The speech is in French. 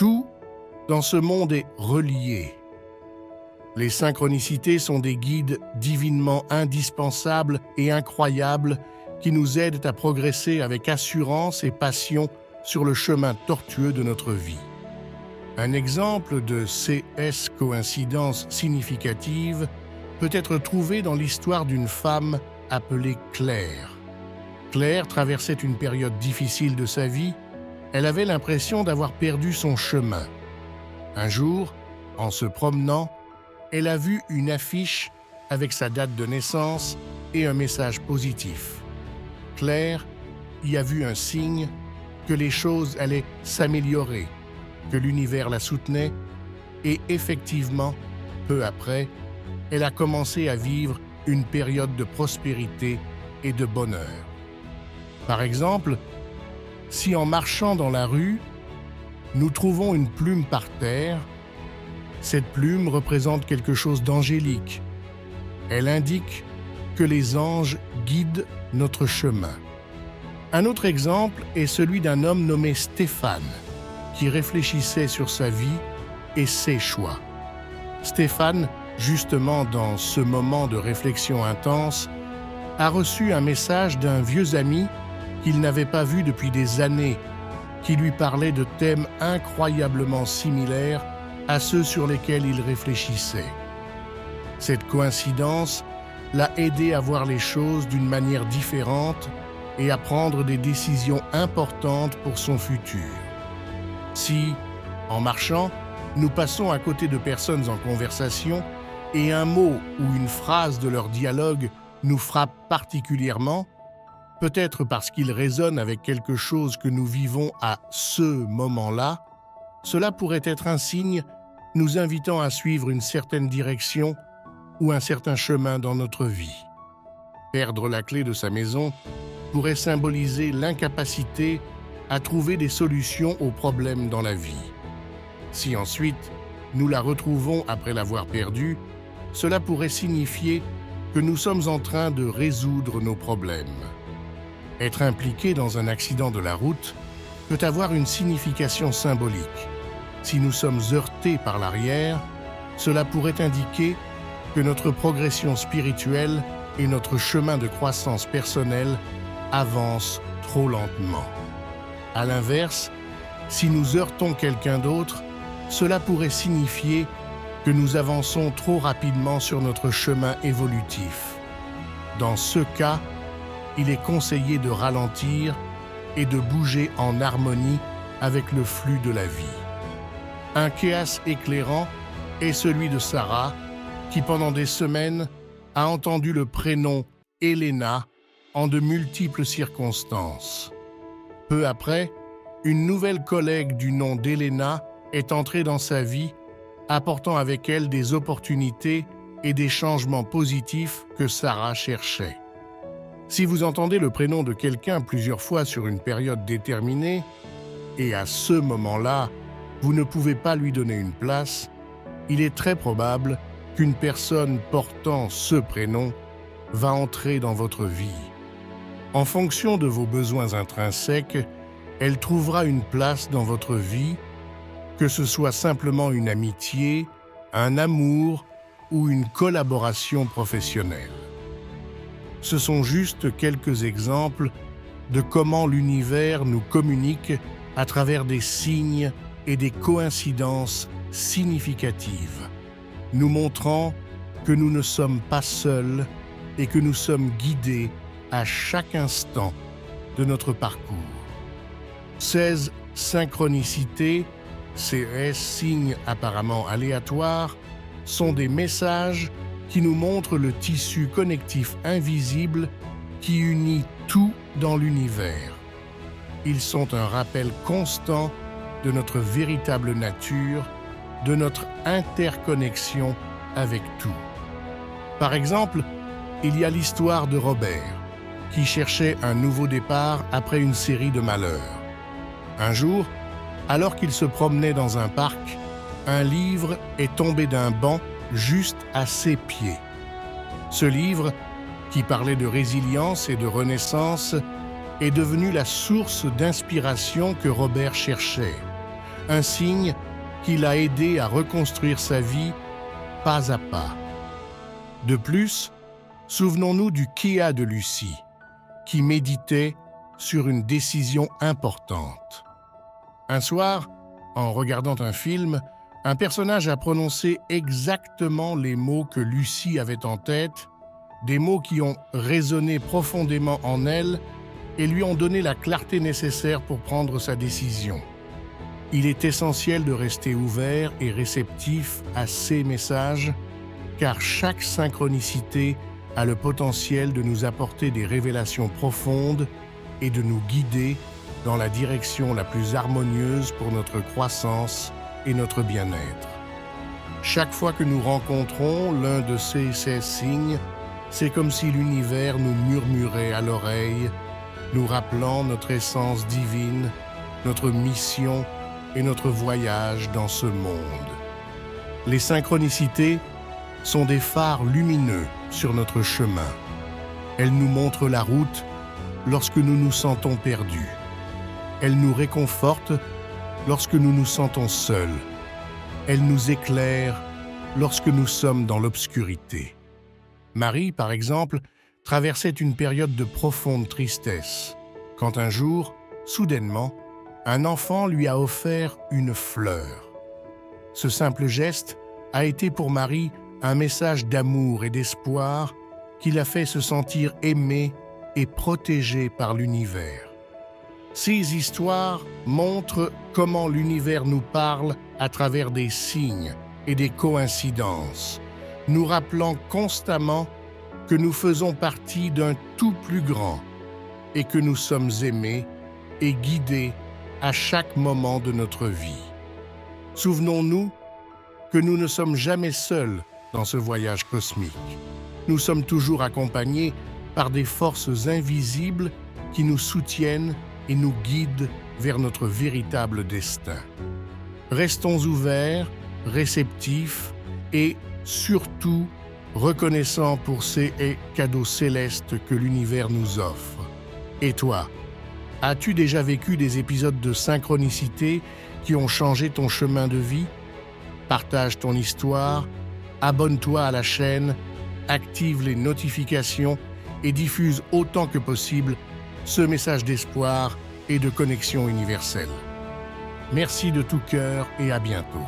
Tout dans ce monde est relié. Les synchronicités sont des guides divinement indispensables et incroyables qui nous aident à progresser avec assurance et passion sur le chemin tortueux de notre vie. Un exemple de CS coïncidence significative peut être trouvé dans l'histoire d'une femme appelée Claire. Claire traversait une période difficile de sa vie. Elle avait l'impression d'avoir perdu son chemin. Un jour, en se promenant, elle a vu une affiche avec sa date de naissance et un message positif. Claire y a vu un signe que les choses allaient s'améliorer, que l'univers la soutenait, et effectivement, peu après, elle a commencé à vivre une période de prospérité et de bonheur. Par exemple, si en marchant dans la rue, nous trouvons une plume par terre, cette plume représente quelque chose d'angélique. Elle indique que les anges guident notre chemin. Un autre exemple est celui d'un homme nommé Stéphane, qui réfléchissait sur sa vie et ses choix. Stéphane, justement dans ce moment de réflexion intense, a reçu un message d'un vieux ami qu'il n'avait pas vu depuis des années, qui lui parlait de thèmes incroyablement similaires à ceux sur lesquels il réfléchissait. Cette coïncidence l'a aidé à voir les choses d'une manière différente et à prendre des décisions importantes pour son futur. Si, en marchant, nous passons à côté de personnes en conversation et un mot ou une phrase de leur dialogue nous frappe particulièrement, peut-être parce qu'il résonne avec quelque chose que nous vivons à ce moment-là, cela pourrait être un signe nous invitant à suivre une certaine direction ou un certain chemin dans notre vie. Perdre la clé de sa maison pourrait symboliser l'incapacité à trouver des solutions aux problèmes dans la vie. Si ensuite nous la retrouvons après l'avoir perdue, cela pourrait signifier que nous sommes en train de résoudre nos problèmes. Être impliqué dans un accident de la route peut avoir une signification symbolique. Si nous sommes heurtés par l'arrière, cela pourrait indiquer que notre progression spirituelle et notre chemin de croissance personnelle avancent trop lentement. À l'inverse, si nous heurtons quelqu'un d'autre, cela pourrait signifier que nous avançons trop rapidement sur notre chemin évolutif. Dans ce cas, il est conseillé de ralentir et de bouger en harmonie avec le flux de la vie. Un cas éclairant est celui de Sarah, qui pendant des semaines a entendu le prénom Elena en de multiples circonstances. Peu après, une nouvelle collègue du nom d'Elena est entrée dans sa vie, apportant avec elle des opportunités et des changements positifs que Sarah cherchait. Si vous entendez le prénom de quelqu'un plusieurs fois sur une période déterminée, et à ce moment-là, vous ne pouvez pas lui donner une place, il est très probable qu'une personne portant ce prénom va entrer dans votre vie. En fonction de vos besoins intrinsèques, elle trouvera une place dans votre vie, que ce soit simplement une amitié, un amour ou une collaboration professionnelle. Ce sont juste quelques exemples de comment l'univers nous communique à travers des signes et des coïncidences significatives, nous montrant que nous ne sommes pas seuls et que nous sommes guidés à chaque instant de notre parcours. 16 synchronicités, ces signes apparemment aléatoires, sont des messages qui nous montrent le tissu connectif invisible qui unit tout dans l'univers. Ils sont un rappel constant de notre véritable nature, de notre interconnexion avec tout. Par exemple, il y a l'histoire de Robert, qui cherchait un nouveau départ après une série de malheurs. Un jour, alors qu'il se promenait dans un parc, un livre est tombé d'un banc juste à ses pieds. Ce livre, qui parlait de résilience et de renaissance, est devenu la source d'inspiration que Robert cherchait. un signe qui l'a aidé à reconstruire sa vie pas à pas. De plus, souvenons-nous du Kia de Lucie, qui méditait sur une décision importante. Un soir, en regardant un film, un personnage a prononcé exactement les mots que Lucie avait en tête, des mots qui ont résonné profondément en elle et lui ont donné la clarté nécessaire pour prendre sa décision. Il est essentiel de rester ouvert et réceptif à ces messages, car chaque synchronicité a le potentiel de nous apporter des révélations profondes et de nous guider dans la direction la plus harmonieuse pour notre croissance et notre bien-être. Chaque fois que nous rencontrons l'un de ces signes, c'est comme si l'univers nous murmurait à l'oreille, nous rappelant notre essence divine, notre mission et notre voyage dans ce monde. Les synchronicités sont des phares lumineux sur notre chemin. Elles nous montrent la route lorsque nous nous sentons perdus. Elles nous réconfortent lorsque nous nous sentons seuls. Elles nous éclairent lorsque nous sommes dans l'obscurité. Marie, par exemple, traversait une période de profonde tristesse, quand un jour, soudainement, un enfant lui a offert une fleur. Ce simple geste a été pour Marie un message d'amour et d'espoir qui l'a fait se sentir aimée et protégée par l'univers. Ces histoires montrent comment l'univers nous parle à travers des signes et des coïncidences, nous rappelant constamment que nous faisons partie d'un tout plus grand et que nous sommes aimés et guidés à chaque moment de notre vie. Souvenons-nous que nous ne sommes jamais seuls dans ce voyage cosmique. Nous sommes toujours accompagnés par des forces invisibles qui nous soutiennent et nous guident vers notre véritable destin. Restons ouverts, réceptifs et, surtout, reconnaissants pour ces cadeaux célestes que l'univers nous offre. Et toi, as-tu déjà vécu des épisodes de synchronicité qui ont changé ton chemin de vie? Partage ton histoire, abonne-toi à la chaîne, active les notifications et diffuse autant que possible ce message d'espoir et de connexion universelle. Merci de tout cœur et à bientôt.